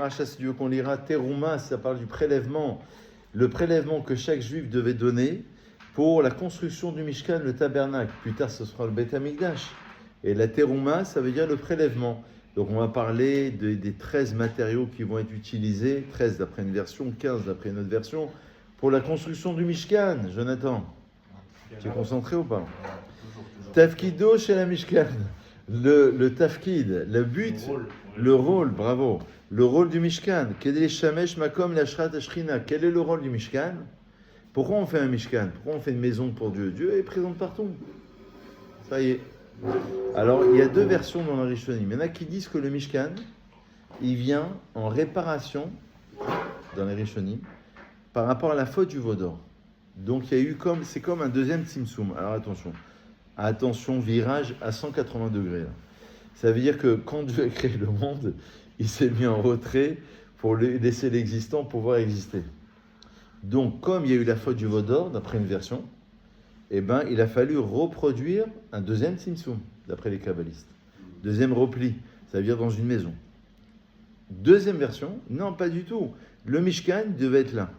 paracha, si Dieu qu'on lira, Terouma, ça parle du prélèvement, le prélèvement que chaque juif devait donner pour la construction du Mishkan, le tabernacle. Plus tard, ce sera le Beth Amikdash. Et la Terouma, ça veut dire le prélèvement. Donc on va parler des 13 matériaux qui vont être utilisés, 13 d'après une version, 15 d'après une autre version, pour la construction du Mishkan. Jonathan, tu es concentré ou pas? Tafkido chez la Mishkan. Le tafkid, le but, le rôle, bravo. Le rôle du Mishkan. Quel est Shamesh Makom Lashrat Ashrina? Quel est le rôle du Mishkan? Pourquoi on fait un Mishkan? Pourquoi on fait une maison pour Dieu? Dieu est présent partout. Ça y est. Alors, il y a deux versions dans la Rishonim. Il y en a qui disent que le Mishkan, il vient en réparation, dans les Rishonim, par rapport à la faute du veau d'or. Donc, il y a eu c'est comme un deuxième Tzimtzum. Alors, attention, virage à 180 degrés. Là. Ça veut dire que quand Dieu a créé le monde, il s'est mis en retrait pour laisser l'existant pouvoir exister. Donc, comme il y a eu la faute du veau d'or, d'après une version, il a fallu reproduire un deuxième Tzimtzum, d'après les kabbalistes. Deuxième repli, ça veut dire dans une maison. Deuxième version, non, pas du tout. Le Mishkan devait être là.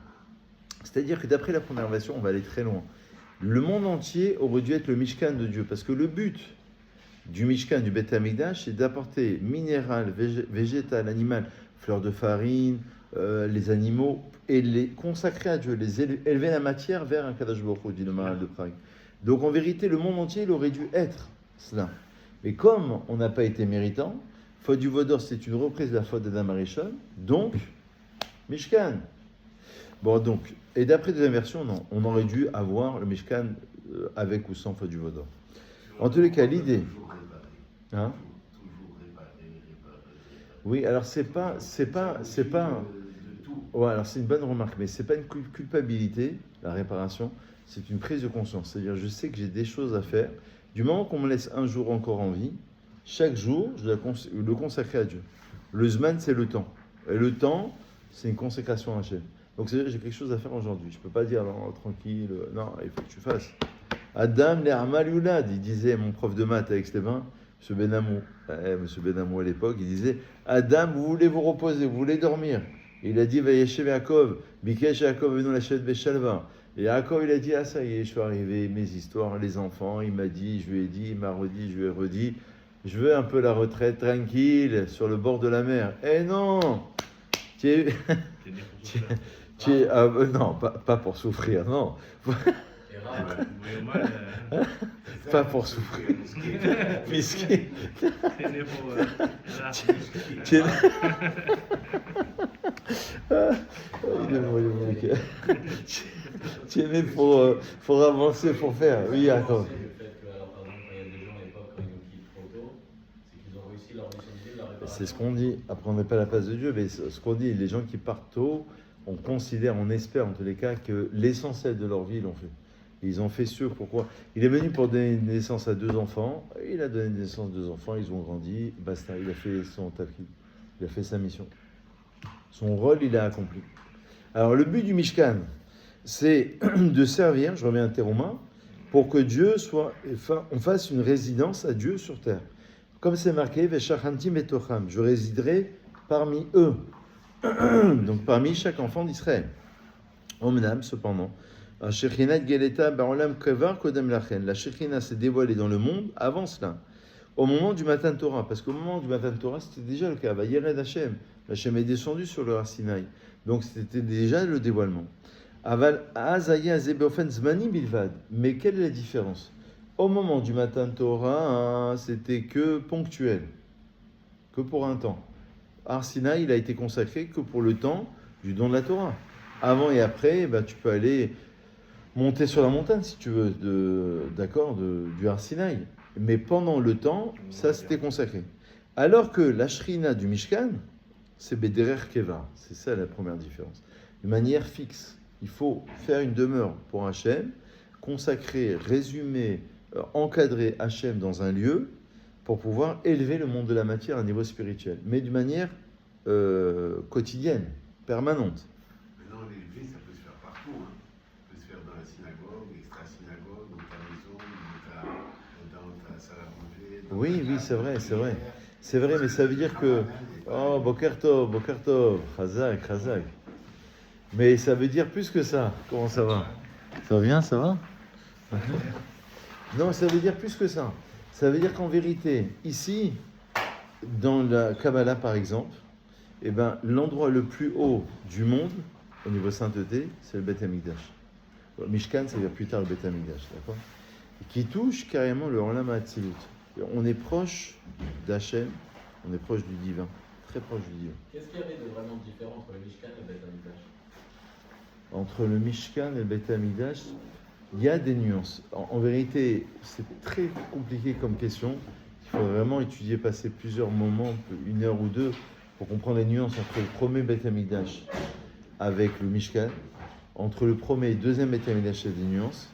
C'est-à-dire que d'après la première version, on va aller très loin. Le monde entier aurait dû être le Mishkan de Dieu, parce que le but du Mishkan, du Beth Amikdash, c'est d'apporter minéral, végétal, animal, fleurs de farine, les animaux, et les consacrer à Dieu, les élever la matière vers un Kadosh Baruch Hu, dit le Maharal de Prague. Donc en vérité, le monde entier, il aurait dû être cela. Mais comme on n'a pas été méritant, faute du veau d'or, c'est une reprise de la faute d'Adam Arishon, donc Mishkan. Bon, donc, et d'après deuxième version, non, on aurait dû avoir le Mishkan avec ou sans faute du veau d'or. En tous les cas, l'idée. Hein? Oui, alors c'est pas. Ouais, alors c'est une bonne remarque, mais c'est pas une culpabilité, la réparation, c'est une prise de conscience. C'est-à-dire, je sais que j'ai des choses à faire. Du moment qu'on me laisse un jour encore en vie, chaque jour, je dois le consacrer à Dieu. Le Zman, c'est le temps. Et le temps, c'est une consécration à Hachem. Donc, c'est-à-dire, j'ai quelque chose à faire aujourd'hui. Je ne peux pas dire, non, tranquille, non, il faut que tu fasses. Adam l'Ermal Yulad, il disait, mon prof de maths avec Stéphane, M. Benamou, M. Benamou à l'époque, il disait, Adam, vous voulez vous reposer, vous voulez dormir. Il a dit, Vayeshev Yaakov, Bikesh Yaakov, venons la chèvre Beshalva. Et Yaakov, il a dit, ah ça y est, je suis arrivé, mes histoires, les enfants, il m'a dit, je lui ai dit, il m'a redit, je lui ai redit, je veux un peu la retraite tranquille, sur le bord de la mer. Eh non, non, pas pour souffrir, non. Pas pour souffrir. Miskin. Tu es né pour avancer, pour faire. Oui, attends. C'est ce qu'on dit. Après, on n'est pas à la place de Dieu, mais ce qu'on dit, les gens qui partent tôt, on considère, on espère en tous les cas que l'essentiel de leur vie, ils l'ont fait. Ils ont fait sûr. Pourquoi? Il est venu pour donner naissance à 2 enfants. Il a donné naissance à 2 enfants. Ils ont grandi. Basta. Il a fait son tafkid. Il a fait sa mission. Son rôle, il a accompli. Alors, le but du Mishkan, c'est de servir, je reviens à Terouma, pour que Dieu on fasse une résidence à Dieu sur terre. Comme c'est marqué, Veshachantim betocham, je résiderai parmi eux. Donc, parmi chaque enfant d'Israël. Omnam, cependant. La Shekhinah s'est dévoilée dans le monde avant cela, au moment du Matan Torah, parce qu'au moment du Matan Torah, c'était déjà le cas. Yered Hashem, Hashem est descendu sur le Har Sinaï, donc c'était déjà le dévoilement. Mais quelle est la différence? Au moment du Matan Torah, c'était que ponctuel, que pour un temps. Har Sinaï, il a été consacré que pour le temps du don de la Torah. Avant et après, tu peux aller monter sur la montagne si tu veux, du Har Sinaï. Mais pendant le temps, ça c'était consacré. Alors que la Shrina du Mishkan, c'est Bederer Keva. C'est ça la première différence. De manière fixe. Il faut faire une demeure pour Hachem, consacrer, résumer, encadrer Hachem dans un lieu pour pouvoir élever le monde de la matière à un niveau spirituel. Mais d'une manière quotidienne, permanente. Ça peut se faire partout, hein. Ça peut se faire dans la synagogue, extra-synagogue, dans ta maison, dans ta salle à manger. Oui, c'est vrai. C'est vrai, mais ça veut dire que... Oh, Boker Tov, Chazak, Chazak. Mais ça veut dire plus que ça. Comment ça va? Ça va bien, ça va? Non, ça veut dire plus que ça. Ça veut dire qu'en vérité, ici, dans la Kabbalah par exemple, eh ben, l'endroit le plus haut du monde, au niveau sainteté, c'est le Beth Amikdash. Mishkan, ça veut dire plus tard le Beth Amikdash, d'accord? Qui touche carrément le Olam HaAtzilut. On est proche d'Hachem, on est proche du divin, très proche du divin. Qu'est-ce qu'il y avait de vraiment différent entre le Mishkan et le Beth Amikdash? Entre le Mishkan et le Beth Amikdash, il y a des nuances. En vérité, c'est très compliqué comme question. Il faut vraiment étudier, passer plusieurs moments, une heure ou deux, pour comprendre les nuances entre le premier Beth Amikdash avec le Mishkan. Entre le premier et le deuxième Beth Amikdash, il y a des nuances.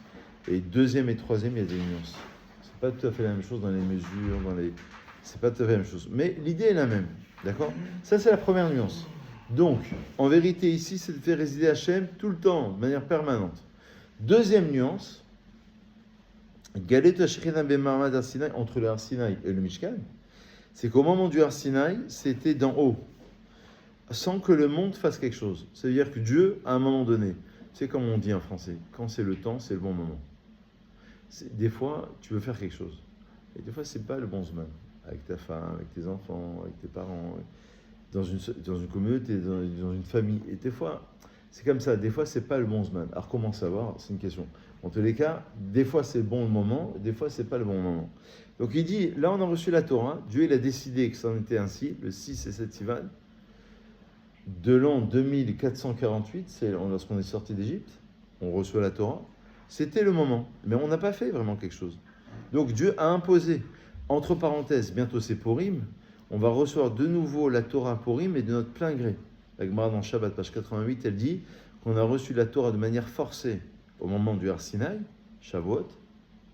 Et deuxième et troisième, il y a des nuances. C'est pas tout à fait la même chose dans les mesures, c'est pas tout à fait la même chose. Mais l'idée est la même, d'accord? Ça, c'est la première nuance. Donc, en vérité, ici, c'est de faire résider Hachem tout le temps, de manière permanente. Deuxième nuance, Galet Hashchina Bemarmad Har Sinaï, entre le Har Sinaï et le Mishkan, c'est qu'au moment du Har Sinaï, c'était d'en haut, sans que le monde fasse quelque chose. C'est-à-dire que Dieu, à un moment donné, c'est comme on dit en français, quand c'est le temps, c'est le bon moment. Des fois, tu veux faire quelque chose, et des fois, c'est pas le bon moment. Avec ta femme, avec tes enfants, avec tes parents, dans une communauté, dans une famille. Et des fois, c'est comme ça. Des fois, c'est pas le bon moment. Alors, comment savoir? C'est une question. En tous les cas, des fois, c'est le bon moment, des fois, c'est pas le bon moment. Donc, il dit, là, on a reçu la Torah. Dieu, il a décidé que ça en était ainsi, le 6 et 7 Sivan, de l'an 2448, c'est lorsqu'on est sorti d'Égypte, on reçoit la Torah. C'était le moment. Mais on n'a pas fait vraiment quelque chose. Donc, Dieu a imposé. Entre parenthèses, bientôt c'est Purim, on va recevoir de nouveau la Torah Purim et de notre plein gré. La Gemara dans Shabbat, page 88, elle dit qu'on a reçu la Torah de manière forcée au moment du Har Sinaï, Shavuot,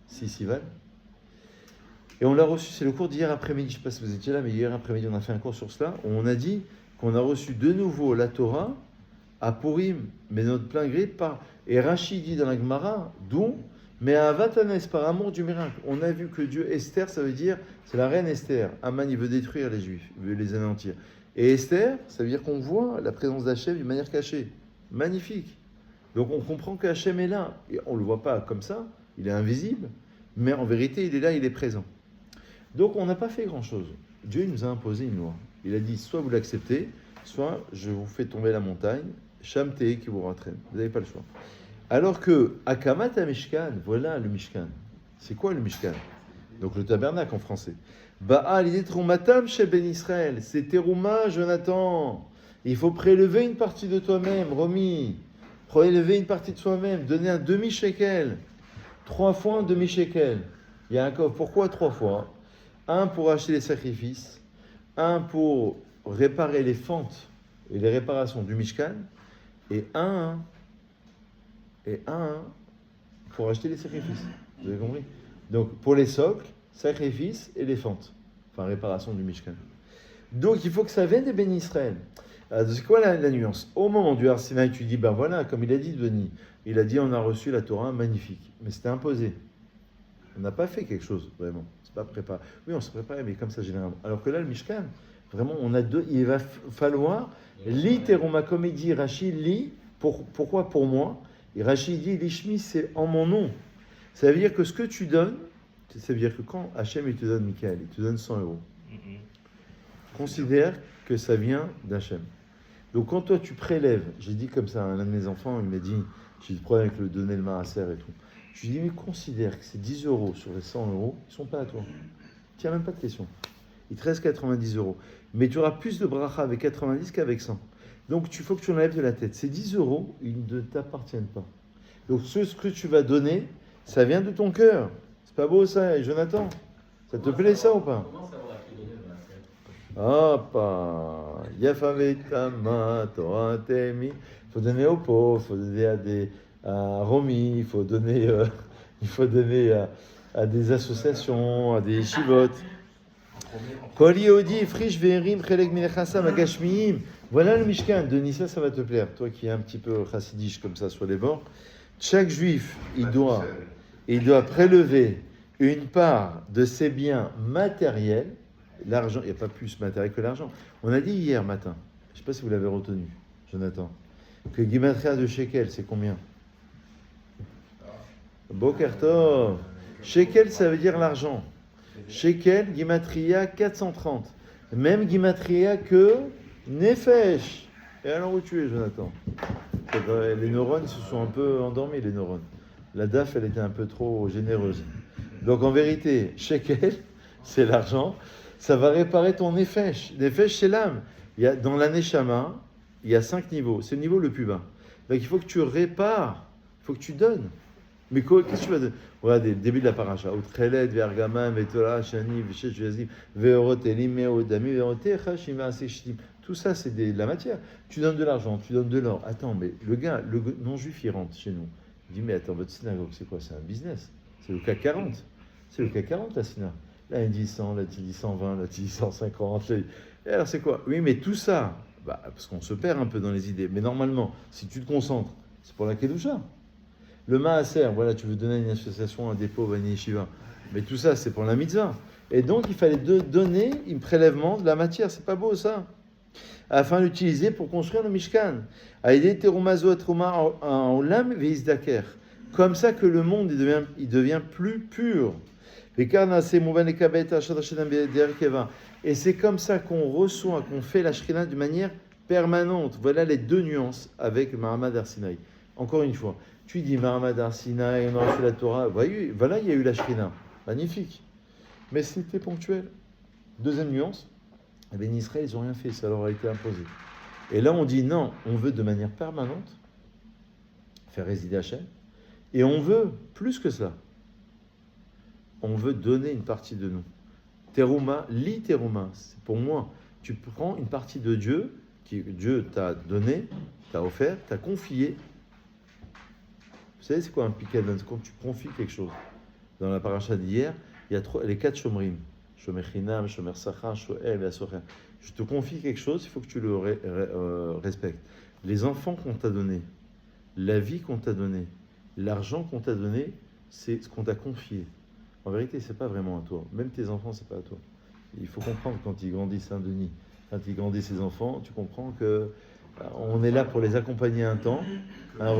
6 Sivan. Et on l'a reçu, c'est le cours d'hier après-midi, je ne sais pas si vous étiez là, mais hier après-midi on a fait un cours sur cela, où on a dit qu'on a reçu de nouveau la Torah à Purim, mais de notre plein gré, et Rashi dit dans la Gemara, d'où mais à Vatanes, par amour du miracle. On a vu que Dieu, Esther, ça veut dire, c'est la reine Esther. Aman, il veut détruire les Juifs, il veut les anéantir. Et Esther, ça veut dire qu'on voit la présence d'Hachem d'une manière cachée. Magnifique. Donc on comprend qu'Hachem est là. Et on ne le voit pas comme ça, il est invisible, mais en vérité, il est là, il est présent. Donc on n'a pas fait grand-chose. Dieu il nous a imposé une loi. Il a dit, soit vous l'acceptez, soit je vous fais tomber la montagne, Shamté qui vous rentraîne. Vous n'avez pas le choix. Alors que Akamat Mishkan, voilà le Mishkan. C'est quoi le Mishkan? Donc le tabernacle en français. Baal idetrumatam chez Ben Israël. C'est terouma, Jonathan. Il faut prélever une partie de toi-même, Romy. Prélever une partie de soi-même. Donner un demi-shekel. 3 fois un demi-shekel. Yaakov, pourquoi 3 fois? Un pour acheter les sacrifices. Un pour réparer les fentes et les réparations du Mishkan. Et un pour acheter les sacrifices. Vous avez compris? Donc, pour les socles, sacrifices et les fentes. Enfin, réparation du Mishkan. Donc, il faut que ça vienne des bénis Israël. C'est quoi la nuance? Au moment du Har Sinaï, tu dis, ben voilà, comme il a dit Denis, il a dit, on a reçu la Torah, magnifique. Mais c'était imposé. On n'a pas fait quelque chose, vraiment. C'est pas préparé. Oui, on se préparait, mais comme ça, généralement. Alors que là, le Mishkan, vraiment, on a deux. Il va falloir, lit teruma, comme il dit Rachid, lit, pourquoi pour moi? Et Rachid dit, l'ishmi, c'est en mon nom. Ça veut dire que ce que tu donnes, ça veut dire que quand Hachem il te donne, Michael, il te donne 100 euros, considère que ça vient d'Hachem. Donc quand toi tu prélèves, j'ai dit comme ça à l'un de mes enfants, il m'a dit, j'ai le problème avec le donner le maaser et tout. Je lui dis, mais considère que ces 10 euros sur les 100 euros, ils ne sont pas à toi. Tu n'as même pas de question. Il te reste 90 euros. Mais tu auras plus de bracha avec 90 qu'avec 100. Donc, il faut que tu enlèves de la tête. Ces 10 euros, ils ne t'appartiennent pas. Donc, ce que tu vas donner, ça vient de ton cœur. C'est pas beau ça, Jonathan? Ça te plaît ça ou pas? Comment savoir à qui donner le maaser? Ah, pas. Yafavetama, Torah Temi. Il faut donner aux pauvres, il faut donner à Romy, il faut donner à des associations, à des shivotes. Voilà le Mishkan. Denis, ça va te plaire. Toi qui es un petit peu chassidiche comme ça sur les bords. Chaque juif, il doit prélever une part de ses biens matériels l'argent, il n'y a pas plus matériel que l'argent. On a dit hier matin, je ne sais pas si vous l'avez retenu, Jonathan, que Gimatria de Shekel, c'est combien? Boker Tov. Shekel, ça veut dire l'argent. Shekel, Gimatria 430. Même Gimatria que Nefesh. Et alors où tu es, Jonathan? Les neurones se sont un peu endormis, les neurones. La DAF, elle était un peu trop généreuse. Donc en vérité, Shekel, c'est l'argent. Ça va réparer ton Nefesh. Nefesh, c'est l'âme. Dans l'Aneshama, il y a 5 niveaux. C'est le niveau le plus bas. Donc il faut que tu répares. Il faut que tu donnes. Mais qu'est-ce que tu vas donner? Voilà, le début de la paracha. Outrelet, Vergama, Metola, Shani, Vishet, Jazim, Veorot, Elim, Meodami, Veorote, Hashima, Seshtim. Tout ça, c'est de la matière. Tu donnes de l'argent, tu donnes de l'or. Attends, mais le gars, le non-juif, il rentre chez nous. Il dit, mais attends, votre synagogue, c'est quoi? C'est un business. C'est le CAC 40. C'est le CAC 40, la synagogue. Là, il dit 100, là, il dit 120, là, il dit 150. Et alors, c'est quoi? Oui, mais tout ça, parce qu'on se perd un peu dans les idées. Mais normalement, si tu te concentres, c'est pour la Kedusha. Le Maaser, voilà, tu veux donner à une association, un dépôt, à une yeshiva. Mais tout ça, c'est pour la mitzvah. Et donc, il fallait donner un prélèvement de la matière. C'est pas beau, ça? Afin d'utiliser pour construire le Mishkan. Aïdé terumazo truma en olam veizdaker. Comme ça que le monde il devient plus pur. Et c'est comme ça qu'on reçoit, qu'on fait la Shrina d'une manière permanente. Voilà les deux nuances avec Mahamad Arsinaï. Encore une fois, tu dis Mahamad Arsinaï, on a reçu la Torah. Voilà, il y a eu la Shrina. Magnifique. Mais c'était ponctuel. Deuxième nuance, les bénis Israël, ils n'ont rien fait, ça leur a été imposé. Et là, on dit non, on veut de manière permanente faire résider Hachem. Et on veut plus que ça. On veut donner une partie de nous. Teruma, teruma, c'est pour moi. Tu prends une partie de Dieu, que Dieu t'a donné, t'a offert, t'a confié. Vous savez, c'est quoi un pikadon? C'est quand tu confies quelque chose. Dans la paracha d'hier, il y a les 4 shomrim. Shomer chinam, shomer sachar, shoel et asocher. Je te confie quelque chose, il faut que tu le respectes. Les enfants qu'on t'a donné, la vie qu'on t'a donnée, l'argent qu'on t'a donné, c'est ce qu'on t'a confié. En vérité, c'est pas vraiment à toi. Même tes enfants, c'est pas à toi. Il faut comprendre quand ils grandissent, hein, Denis. Quand ils grandissent, ces enfants, tu comprends que on est là pour les accompagner un temps. Hein,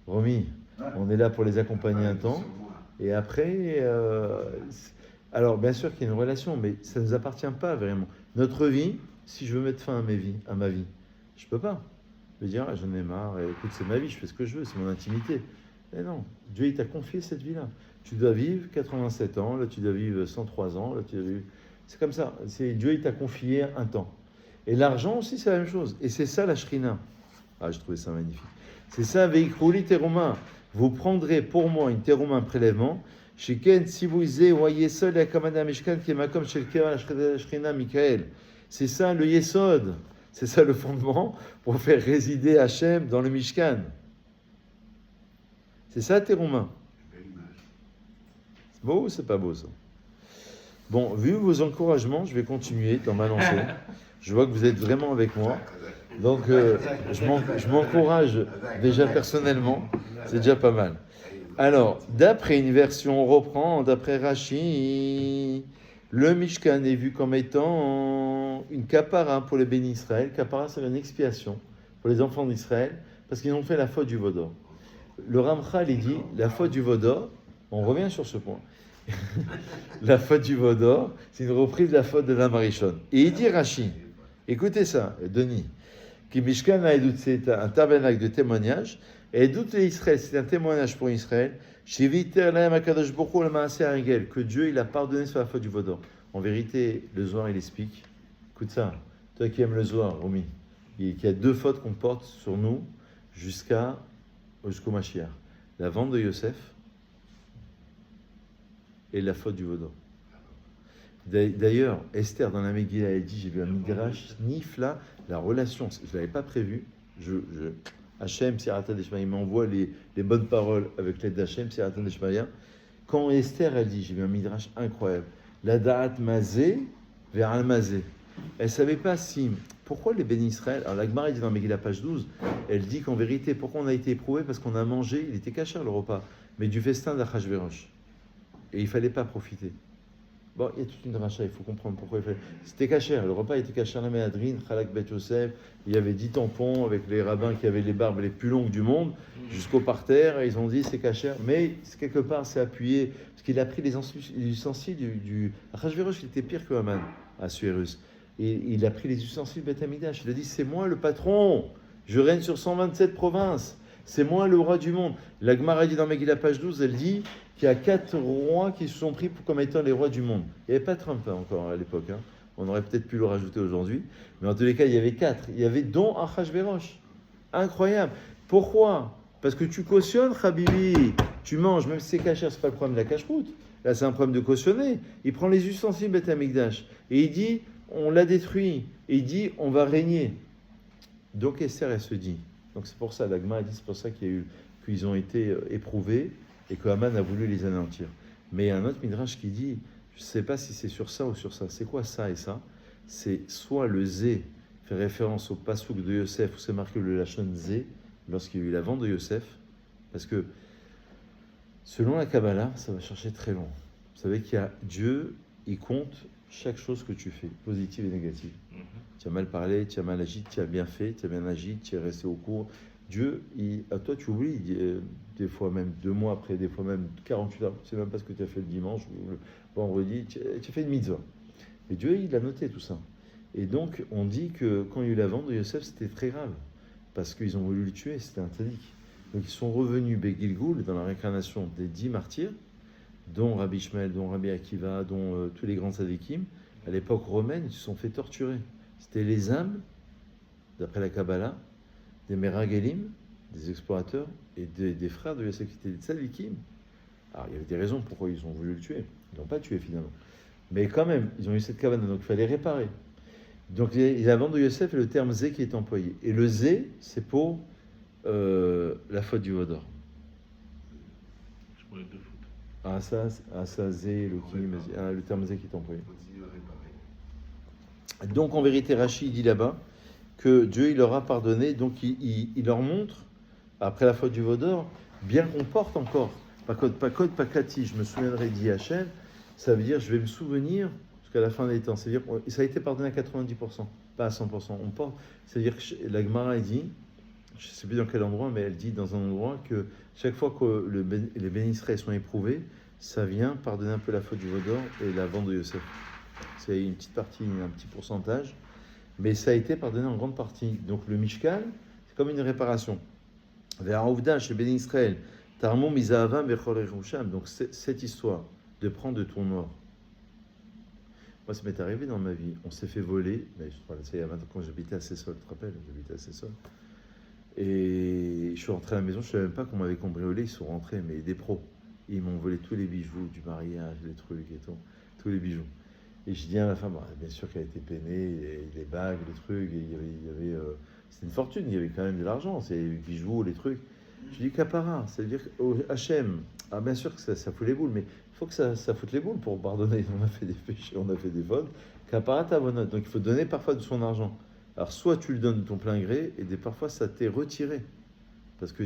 Romy, on est là pour les accompagner un temps. Et après, alors bien sûr qu'il y a une relation, mais ça ne nous appartient pas vraiment. Notre vie, si je veux mettre fin à ma vie, je peux pas. Je veux dire, j'en ai marre, écoute, c'est ma vie, je fais ce que je veux, c'est mon intimité. Mais non, Dieu, il t'a confié cette vie-là. Tu dois vivre 87 ans, là tu dois vivre 103 ans, là tu dois vivre... C'est comme ça, Dieu, il t'a confié un temps. Et l'argent aussi, c'est la même chose. Et c'est ça la shrina. Ah, j'ai trouvé ça magnifique. C'est ça, veikrouli teruma. Vous prendrez pour moi une teruma, un prélèvement. Shiken, si vous voyez seul la kamada mishkan qui est makom shel keva la shrina Mikaël. C'est ça le yesod. C'est ça le fondement pour faire résider Hachem dans le mishkan. C'est ça teruma. C'est beau ou c'est pas beau ça? Bon, vu vos encouragements, je vais continuer dans ma lancée. Je vois que vous êtes vraiment avec moi. Donc, je m'encourage déjà personnellement. C'est déjà pas mal. Alors, d'après une version, on reprend, d'après Rashi, le Mishkan est vu comme étant une kapara pour les bénis Israël. Kapara, c'est une expiation pour les enfants d'Israël parce qu'ils ont fait la faute du Vaudor. Le Ramchal, il dit, la faute du Vaudor, on revient sur ce point. La faute du Vaudor, c'est une reprise de la faute de la Marichon. Et il dit Rashi, écoutez ça, Denis, qui Mishkan c'est un tabernacle de témoignage, et doute Israël, c'est un témoignage pour Israël, que Dieu il a pardonné sur la faute du Vaudor. En vérité, le Zohar il explique, écoute ça, toi qui aimes le Zohar, Romy, il y a 2 fautes qu'on porte sur nous jusqu'au Mashiach. La vente de Yosef et la faute du Vaudor. D'ailleurs, Esther, dans la Megillah, elle dit, j'ai vu un midrash nifla, la relation, je ne l'avais pas prévu, Hachem, Siratan Deshmaya, il m'envoie les bonnes paroles avec l'aide d'Hachem, Siratan Deshmaya. Quand Esther, elle dit, j'ai vu un midrash incroyable, la da'at mazé vers al-mazé. Elle ne savait pas si, pourquoi les bénis Israël, alors la Gemara dit dans Megillah, page 12, elle dit qu'en vérité, pourquoi on a été éprouvé? Parce qu'on a mangé, il était caché le repas, mais du festin d'Achashverosh. Et il ne fallait pas profiter. Bon, il y a toute une rachat, il faut comprendre pourquoi il fallait. C'était cachère, le repas était cachère la méadrine, Khalak Bet Yosef, il y avait 10 tampons avec les rabbins qui avaient les barbes les plus longues du monde, jusqu'au parterre, et ils ont dit c'est cachère, mais quelque part c'est appuyé, parce qu'il a pris les ustensiles du Achashverosh, il était pire que Haman, à Suérus. Et il a pris les ustensiles Beth Amikdash, il a dit c'est moi le patron, je règne sur 127 provinces, c'est moi le roi du monde. La Gemara dit dans Megillah page 12, elle dit qu'il y a 4 rois qui se sont pris comme étant les rois du monde. Il n'y avait pas Trump encore à l'époque. On aurait peut-être pu le rajouter aujourd'hui. Mais en tous les cas, il y avait 4. Il y avait dont Achashverosh. Incroyable. Pourquoi ? Parce que tu cautionnes, Habibi. Tu manges, même si c'est cachère, ce n'est pas le problème de la cache-route. Là, c'est un problème de cautionner. Il prend les ustensiles Beth Amikdash. Et il dit, on l'a détruit. Et il dit, on va régner. Donc Esther, elle se dit. Donc c'est pour ça, la Gemara dit, c'est pour ça qu'ils ont été éprouvés. Et que Haman a voulu les anéantir. Mais il y a un autre midrash qui dit, je ne sais pas si c'est sur ça ou sur ça. C'est quoi ça et ça ? C'est soit le Zé fait référence au pasouk de Yosef, où c'est marqué le Lachon Zé, lorsqu'il y a eu la vente de Yosef, parce que selon la Kabbalah, ça va chercher très long. Vous savez qu'il y a Dieu, il compte chaque chose que tu fais, positive et négative. Tu as mal parlé, tu as mal agi, tu as bien fait, tu as bien agi, tu es resté au cours. Dieu, à toi, tu oublies, des fois même 2 mois après, des fois même 48 heures, tu ne sais même pas ce que tu as fait le dimanche ou le vendredi, tu as fait une mitzvah. Mais Dieu, il a noté tout ça. Et donc, on dit que quand il y a eu la vente de Yosef, c'était très grave, parce qu'ils ont voulu le tuer, c'était un tzaddik. Donc, ils sont revenus Begilgoul dans la réincarnation des 10 martyrs, dont Rabbi Ishmael, dont Rabbi Akiva, dont tous les grands tzaddikim. À l'époque romaine, ils se sont fait torturer. C'était les âmes, d'après la Kabbalah, des Meragelim, des explorateurs, et des frères de Yosef qui étaient des tzadikim. Alors, il y avait des raisons pourquoi ils ont voulu le tuer. Ils ne l'ont pas tué finalement. Mais quand même, ils ont eu cette cabane, donc il fallait réparer. Donc, il y a la vente de Yosef et le terme Zé qui est employé. Et le Zé, c'est pour la faute du Vaudor. Je pourrais 2 foot. Asa, Zé, le terme Zé qui est employé. Continue à réparer. Donc, en vérité, Rachid dit là-bas que Dieu, il leur a pardonné. Donc, il leur montre, après la faute du Vaudor, bien qu'on porte encore. Pakod, Pakati, je me souviendrai d'Hachem, ça veut dire je vais me souvenir jusqu'à la fin des temps. C'est-à-dire ça a été pardonné à 90%, pas à 100%. On porte, c'est-à-dire que la Gemara dit, je ne sais plus dans quel endroit, mais elle dit dans un endroit que chaque fois que les bénis Israël sont éprouvés, ça vient pardonner un peu la faute du Vaudor et la vente de Yosef. C'est une petite partie, un petit pourcentage, mais ça a été pardonné en grande partie. Donc le Mishkan, c'est comme une réparation. Vers Aouvda, chez bénis Israël, Tarmon Mizahava Bechol Erusham. Donc cette histoire de prendre de ton or. Moi, ça m'est arrivé dans ma vie. On s'est fait voler. Mais ça y a 20 ans, quand j'habitais à Sessol, tu te rappelles ? J'habitais à Sessol. Et je suis rentré à la maison, je ne savais même pas qu'on m'avait cambriolé. Ils sont rentrés, mais des pros. Ils m'ont volé tous les bijoux du mariage, les trucs et tout. Tous les bijoux. Et je dis à ma femme, bien sûr qu'elle a été peinée, et les bagues, les trucs. Et il y avait c'était une fortune, il y avait quand même de l'argent. C'est les bijoux, les trucs. Je dis Kapara, c'est-à-dire Hachem, bien sûr que ça fout les boules, mais il faut que ça foute les boules pour pardonner. On a fait des péchés, on a fait des fautes. Kapara t'abonne. Donc il faut donner parfois de son argent. Alors soit tu le donnes de ton plein gré, et parfois ça t'est retiré. Parce que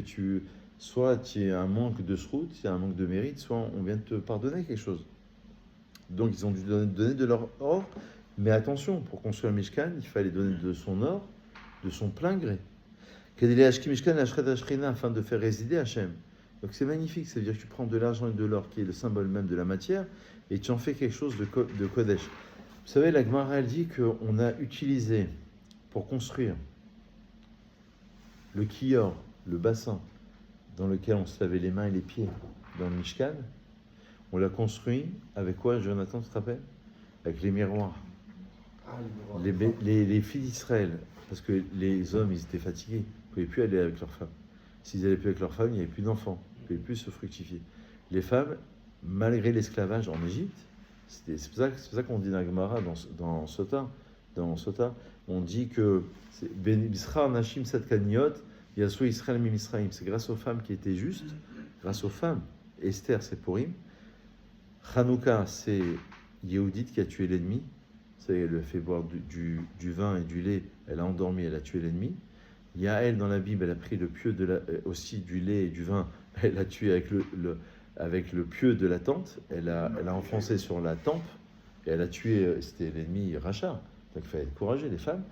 soit tu as un manque de srout, tu as un manque de mérite, soit on vient de te pardonner quelque chose. Donc ils ont dû donner de leur or, mais attention, pour construire le Mishkan, il fallait donner de son or, de son plein gré. Afin de faire résider Hachem. Donc c'est magnifique, c'est-à-dire que tu prends de l'argent et de l'or qui est le symbole même de la matière et tu en fais quelque chose de Kodesh. Vous savez, la Gemara elle dit qu'on a utilisé pour construire le kior, le bassin dans lequel on se lavait les mains et les pieds dans le Mishkan, on l'a construit avec quoi, Jonathan, tu te rappelles ? Avec les miroirs. Les filles d'Israël, parce que les hommes, ils étaient fatigués, ils ne pouvaient plus aller avec leurs femmes. S'ils n'allaient plus avec leurs femmes, il n'y avait plus d'enfants, ils ne pouvaient plus se fructifier. Les femmes, malgré l'esclavage en Égypte, c'est pour ça qu'on dit dans Gemara, dans Sota, on dit que Bisra Nashim Satkaniot, Yasu Israël Mim Israël. C'est grâce aux femmes qui étaient justes, grâce aux femmes. Esther, c'est Purim. Hanouka, c'est Yehudit qui a tué l'ennemi. Elle lui a fait boire du vin et du lait, elle a endormi, elle a tué l'ennemi. Yael, dans la Bible, elle a pris le pieu aussi du lait et du vin, elle a tué avec le pieu de la tente, elle a enfoncé sur la tempe Et elle a tué, c'était l'ennemi Racha. Donc il fallait être courageux, les femmes.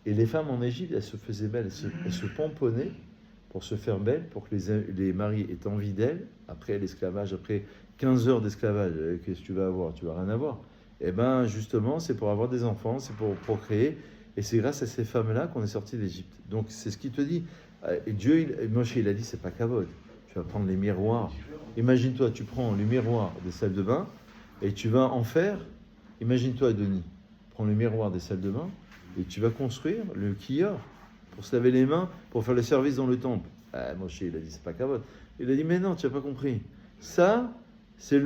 Et les femmes en Égypte, elles se faisaient belles, elles se pomponnaient pour se faire belles, pour que les maris aient envie d'elles. Après l'esclavage, après 15 heures d'esclavage, qu'est-ce que tu vas avoir? Tu vas rien avoir. Et bien justement, c'est pour avoir des enfants, c'est pour procréer. Et c'est grâce à ces femmes-là qu'on est sorti d'Égypte. Donc c'est ce qu'il te dit. Et Dieu, Moshe, il a dit, c'est pas kavod. Tu vas prendre les miroirs. Imagine-toi, tu prends les miroirs des salles de bain et tu vas en faire. Imagine-toi, Denis, prends le miroir des salles de bain et tu vas construire le kior pour se laver les mains, pour faire le service dans le temple. Ah, Moshe, il a dit, c'est pas kavod. Il a dit, mais non, tu n'as pas compris. Ça, c'est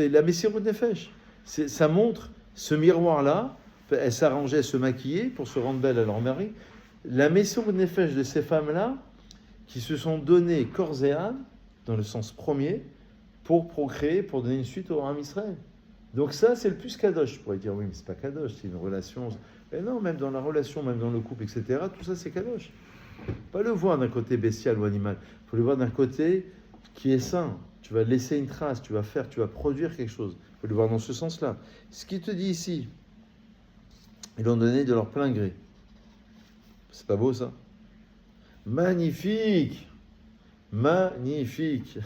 la Messirut Nefesh. Ça montre ce miroir-là. Elle s'arrangeait à se maquiller pour se rendre belle à leur mari. La Messirut Nefesh de ces femmes-là qui se sont données corps et âme, dans le sens premier, pour procréer, pour donner une suite au Ham Israël. Donc ça, c'est le plus kadosh. Je pourrais dire, oui, mais c'est pas kadosh, c'est une relation. Mais non, même dans la relation, même dans le couple, etc., tout ça, c'est kadosh. Pas le voir d'un côté bestial ou animal. Il faut le voir d'un côté qui est sain. Tu vas laisser une trace, tu vas faire, tu vas produire quelque chose. Il faut le voir dans ce sens-là. Ce qu'il te dit ici, ils l'ont donné de leur plein gré. C'est pas beau, ça? Magnifique! Magnifique!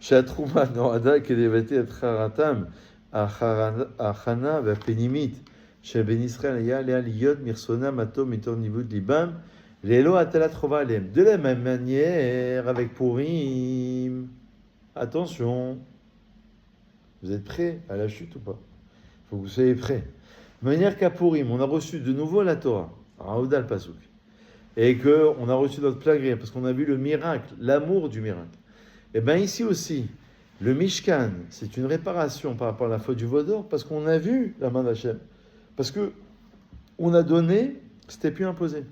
Shatrouma Norada Kedevati Atraratam Achana Vapenimit Shel Ben Israël Yalea Liyot Mirsona Mato Mitornivut Libam Lelo Atalat Chova Alem. De la même manière avec Purim. Attention! Vous êtes prêts à la chute ou pas? Il faut que vous soyez prêts. De manière qu'à Purim, on a reçu de nouveau la Torah, Raoudal Pasouk, et qu'on a reçu notre plein gré, parce qu'on a vu le miracle, l'amour du miracle. Et bien ici aussi, le Mishkan, c'est une réparation par rapport à la faute du Vaudor, parce qu'on a vu la main d'Hachem. Parce que on a donné, c'était plus imposé.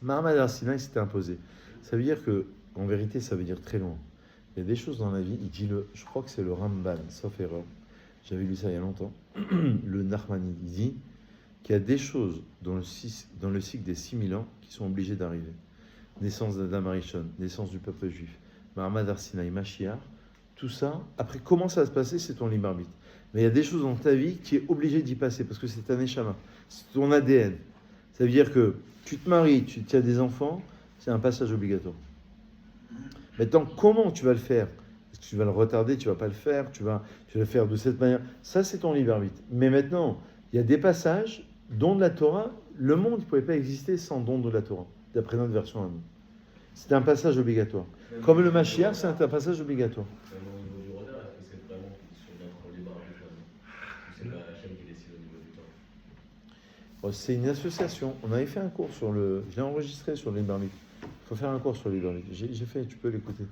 Mahamad Arsinaï, c'était imposé. Ça veut dire que, en vérité, ça veut dire très loin. Il y a des choses dans la vie, il dit, je crois que c'est le Ramban, sauf erreur. J'avais lu ça il y a longtemps. Le Nachmani dit qu'il y a des choses dans le cycle des 6000 ans qui sont obligées d'arriver. Naissance d'Adam Arishon, naissance du peuple juif, Mahamad Arsinaï, Mashiach, tout ça. Après, comment ça va se passer, c'est ton libre arbitre. Mais il y a des choses dans ta vie qui est obligé d'y passer parce que c'est un neshama, c'est ton ADN. Ça veut dire que tu te maries, tu as des enfants, c'est un passage obligatoire. Maintenant, comment tu vas le faire? Est-ce que tu vas le retarder, tu ne vas pas le faire, tu vas le faire de cette manière? Ça, c'est ton libre arbitre. Mais maintenant, il y a des passages, dont de la Torah, le monde ne pouvait pas exister sans don de la Torah, d'après notre version à nous. C'est un passage obligatoire. Comme le Mashiach, c'est un passage obligatoire. Même au niveau du retard, est-ce que c'est vraiment sur notre libre arbitre? Ou c'est pas Hachem qui décide au niveau du temps? Bon, c'est une association. On avait fait un cours sur le... Je l'ai enregistré sur le libre arbitre. Il faut faire un cours sur le libre arbitre. J'ai fait, tu peux l'écouter.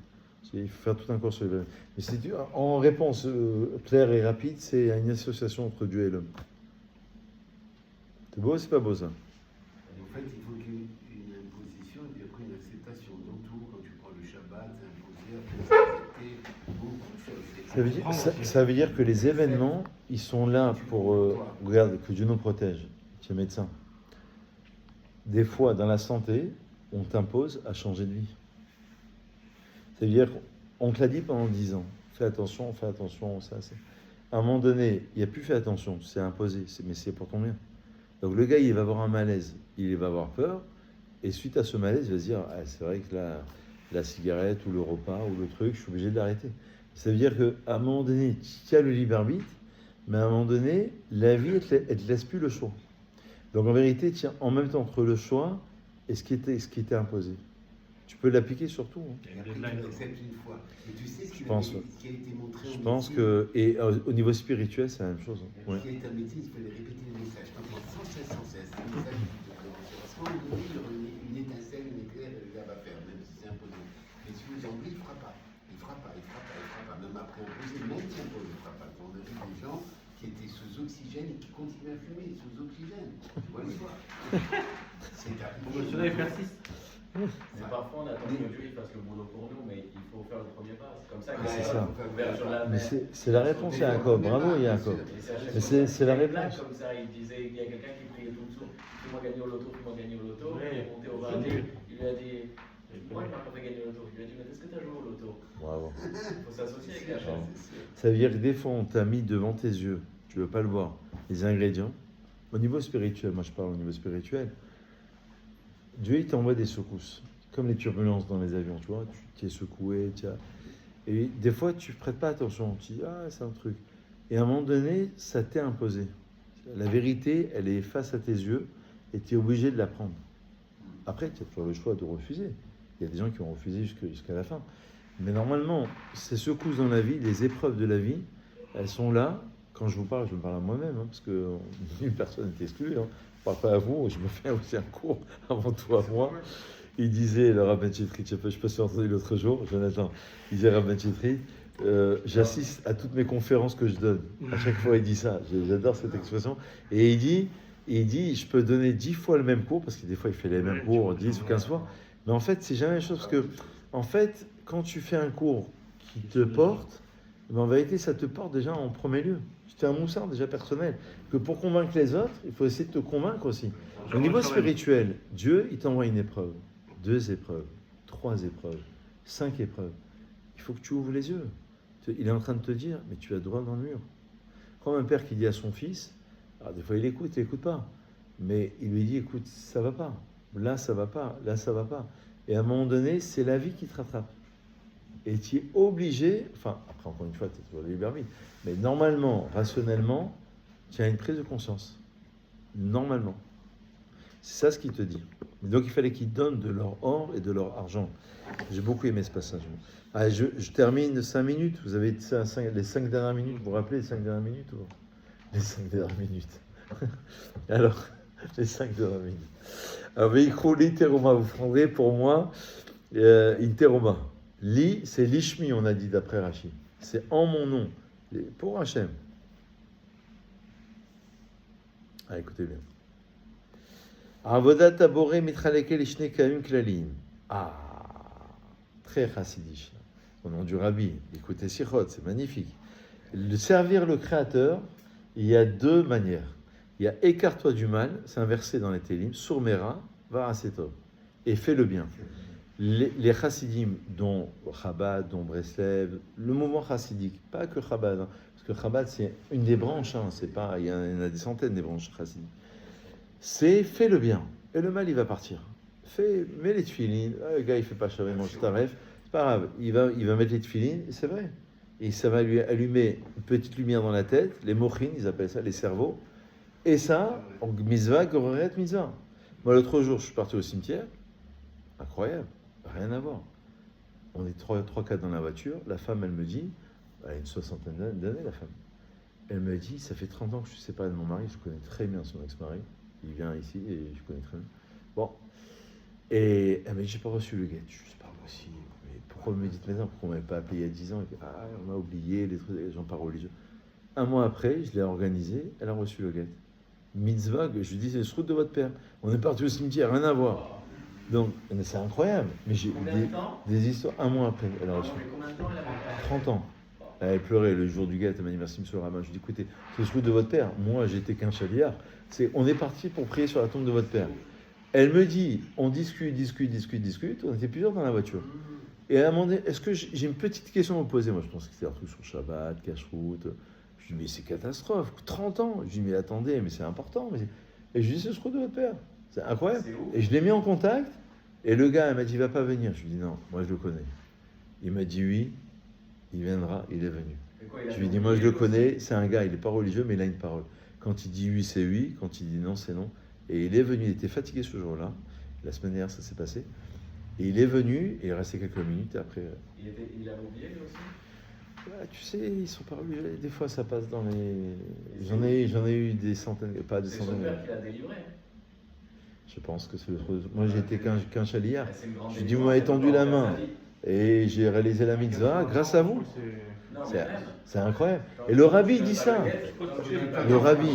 Il faut faire tout un cours sur le libre arbitre. Mais c'est en réponse claire et rapide, c'est une association entre Dieu et l'homme. C'est beau ou c'est pas beau ça? En fait, il faut qu'il y ait une imposition et puis après une acceptation. Dans tout, quand tu prends le Shabbat, c'est imposé, après c'est accepté, beaucoup de choses. Ça veut dire que les événements, ils sont là pour... regarde, que Dieu nous protège. Tu es médecin. Des fois, dans la santé, on t'impose à changer de vie. C'est-à-dire, on te l'a dit pendant 10 ans. Fais attention, ça, c'est... À un moment donné, il n'y a plus fait attention, c'est imposé, mais c'est pour ton bien. Donc le gars, il va avoir un malaise, il va avoir peur, et suite à ce malaise, il va se dire, ah, c'est vrai que la cigarette ou le repas ou le truc, je suis obligé de l'arrêter. Ça veut dire qu'à un moment donné, tu as le libre arbitre, mais à un moment donné, la vie, elle ne te laisse plus le choix. Donc en vérité, tiens, en même temps entre le choix et ce qui était imposé. Tu peux l'appliquer sur tout. Hein. Et après, tu l'acceptes une fois. Et tu sais ce qui a été montré je pense que, et au niveau spirituel, c'est la même chose. Hein. Ouais. Si tu as un métier, tu peux répéter le message. Sans cesse. Le message parce qu'à un moment donné, il y aura une étincelle, une éclair, le gars va faire, même si c'est imposé. Mais si vous en prie, il ne fera pas. Il ne fera pas. Même après imposé, même si imposé, il ne fera pas. On a vu des gens qui étaient sous oxygène et qui continuent à fumer sous oxygène. Tu vois l'histoire? C'est Celui-là, il persiste. Mais parfois, on attend que Dieu fasse le boulot pour nous, mais il faut faire le premier pas. C'est comme ça que c'est ça. Ouverture la Mais mer. c'est la réponse à Jacob. Bravo, Jacob. Mais c'est la réponse. Comme ça, il disait, il y a quelqu'un qui priait tout dessous. Fais-moi gagner au loto, fais-moi gagner au loto. Oui. Il est monté au Vardi. Il lui a dit, moi, il m'a pas fait gagner au loto. Il lui a dit, mais est-ce que tu as joué au loto? Bravo. Il faut s'associer avec la chance. Ça veut dire que des fois, on t'a mis devant tes yeux. Tu tu veux pas le voir. Les ingrédients. Au niveau spirituel, moi je parle au niveau spirituel, Dieu il t'envoie des secousses, comme les turbulences dans les avions, tu vois, tu es secoué, et des fois tu ne prêtes pas attention, tu dis ah c'est un truc, et à un moment donné ça t'est imposé. La vérité elle est face à tes yeux et tu es obligé de la prendre. Après tu as toujours le choix de refuser, il y a des gens qui ont refusé jusqu'à la fin, mais normalement ces secousses dans la vie, les épreuves de la vie, elles sont là. Quand je me parle à moi-même, hein, parce que une personne n'est exclue. Hein. Je ne parle pas à vous, je me fais aussi un cours avant tout à moi. Il disait, le Rabbin Chitri, je ne sais pas si vous avez entendu l'autre jour, Jonathan, il disait Rabbin Chitri, j'assiste à toutes mes conférences que je donne. À chaque fois, il dit ça. J'adore cette expression. Et il dit, je peux donner 10 fois le même cours, parce que des fois, il fait les mêmes cours 10 ou 15 fois. Mais en fait, c'est jamais la même chose, parce que, en fait, quand tu fais un cours qui te porte, mais en vérité, ça te porte déjà en premier lieu. C'est un moussard déjà personnel. Que pour convaincre les autres, il faut essayer de te convaincre aussi. Au niveau spirituel, Dieu, il t'envoie une épreuve, 2 épreuves, 3 épreuves, 5 épreuves. Il faut que tu ouvres les yeux. Il est en train de te dire, mais tu as droit dans le mur. Comme un père qui dit à son fils, alors des fois il écoute pas, mais il lui dit, écoute, ça va pas. Là, ça va pas. Là, ça va pas. Et à un moment donné, c'est la vie qui te rattrape. Et tu es obligé, enfin, après encore une fois, tu es toujours libre arbitre, mais normalement, rationnellement, tu as une prise de conscience. Normalement. C'est ça ce qu'il te dit. Donc il fallait qu'ils donnent de leur or et de leur argent. J'ai beaucoup aimé ce passage. Ah, je termine 5 minutes. Vous avez les 5 dernières minutes. Vous vous rappelez les 5 dernières minutes ou... Les 5 dernières minutes. Alors, les 5 dernières minutes. Alors, Veikrouli Teruma, vous prendrez pour moi une Teruma. Li, c'est l'Ishmi, on a dit d'après Rashi. C'est en mon nom. Pour Hachem. Ah, écoutez bien. Avodat Taboré Mitraleke Lishne Kaim Klalim. Ah, très chassidique. Au nom du Rabbi. Écoutez Sichot, c'est magnifique. Servir le Créateur, il y a 2 manières. Il y a écarte-toi du mal, c'est un verset dans les Télim, Sourmera, Varasetov, et fais le bien. Les chassidim, dont Chabad, dont Breslev, le mouvement chassidique, pas que Chabad, hein, parce que Chabad c'est une des branches, hein, c'est pas, il y en a des centaines des branches chassidiques. C'est fais le bien, et le mal il va partir. Mets les tefilines, le gars il fait pas chaver, mange ta rêve, c'est pas grave, il va mettre les tefilines, et c'est vrai. Et ça va lui allumer une petite lumière dans la tête, les mochines, ils appellent ça les cerveaux, et ça, en mitzvah, goreret mitzvah. Moi l'autre jour, je suis parti au cimetière, incroyable. Rien à voir. On est 3-4 dans la voiture. La femme, elle me dit, elle a une 60aine d'années, la femme. Elle me dit, ça fait 30 ans que je suis séparé de mon mari, je connais très bien son ex-mari. Il vient ici et je connais très bien. Bon. Et elle m'a dit, j'ai pas reçu le guet. Je dis, c'est pas possible. Mais pourquoi vous me dites maintenant? Pourquoi on m'avait pas appelé il y a 10 ans? Ah, on m'a oublié, les trucs, les gens pas religieux. Un mois après, je l'ai organisé, elle a reçu le guet. Mitzvah, je lui dis, c'est le route de votre père. On est parti au cimetière, rien à voir. Donc, c'est incroyable. Mais j'ai des histoires. Un mois après, elle a reçu. 30 ans. Elle pleurait le jour du gâteau. Elle m'a dit merci, monsieur le rabbin. Je lui ai dit écoutez, c'est le route de votre père. Moi, j'étais qu'un chaliard. On est parti pour prier sur la tombe de votre père. Elle me dit on discute. On était plusieurs dans la voiture. Et elle m'a demandé est-ce que j'ai une petite question à vous poser? Moi, je pensais que c'était un truc sur Shabbat, cache-route. Je lui ai dit mais c'est catastrophe. 30 ans. Je lui ai dit mais attendez, mais c'est important. Et je lui ai dit c'est le route de votre père. C'est incroyable. Et je l'ai mis en contact. Et le gars, il m'a dit, il va pas venir. Je lui ai dit, non, moi je le connais. Il m'a dit, oui, il viendra, il est venu. Je lui ai dit, moi je le connais, c'est un gars, il n'est pas religieux, mais il a une parole. Quand il dit oui, c'est oui. Quand il dit non, c'est non. Et il est venu, il était fatigué ce jour-là. La semaine dernière, ça s'est passé. Et il est venu, et il est resté quelques minutes. Et après. Il a oublié lui aussi? Ouais, tu sais, ils sont pas religieux. Des fois, ça passe dans les. J'en ai eu des centaines, pas des centaines. C'est son père qui l'a délivré. Je pense que c'est le truc. Moi, j'étais qu'un chaliard. Je dis, vous m'avez tendu la main et j'ai réalisé la mitzvah grâce à vous. C'est incroyable. Et le rabbi il dit ça. Le rabbi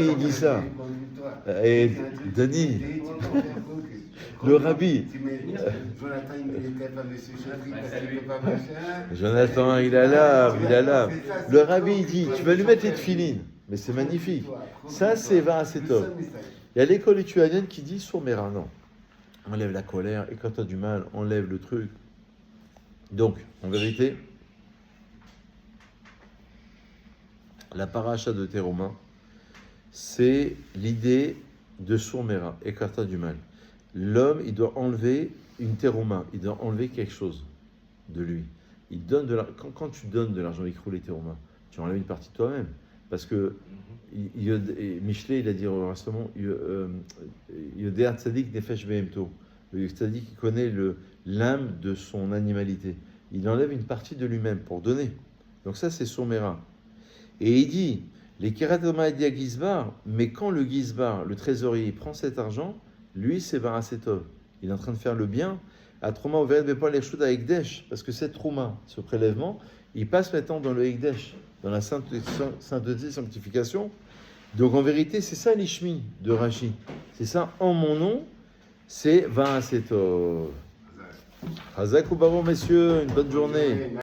il dit ça. Et Denis, le rabbi. Jonathan, il a là. Le rabbi il dit, tu vas lui mettre les tefilines. Mais c'est magnifique. Ça, c'est Varasetov. Il y a l'école lituanienne qui dit Sourmera, non. Enlève la colère, et quand tu as du mal, enlève le truc. Donc, en vérité, la paracha de Teruma, c'est l'idée de Sourmera, écarta du mal. L'homme, il doit enlever une Teruma, il doit enlever quelque chose de lui. Il donne quand tu donnes de l'argent écroulé les Teruma, tu enlèves une partie de toi-même. Parce que Michelet, il a dit récemment, Yodéa Tzadik Nefesh Behemto. Le Tzadik, il connaît l'âme de son animalité. Il enlève une partie de lui-même pour donner. Donc ça, c'est Sourmera. Et il dit, les Keratoma dit à Gizbar, mais quand le Gizbar, le trésorier, prend cet argent, lui, c'est Barasetov. Il est en train de faire le bien. À Trouma, au Veret Bepol Eshut à Ekdesh, parce que cette Trouma, ce prélèvement, il passe maintenant dans le Ekdesh, dans la sainteté, sanctification. Donc en vérité, c'est ça l'Ishmi de Rashi. C'est ça, en mon nom, c'est Barasetov. Hazak ou Baron, messieurs, une bonne journée.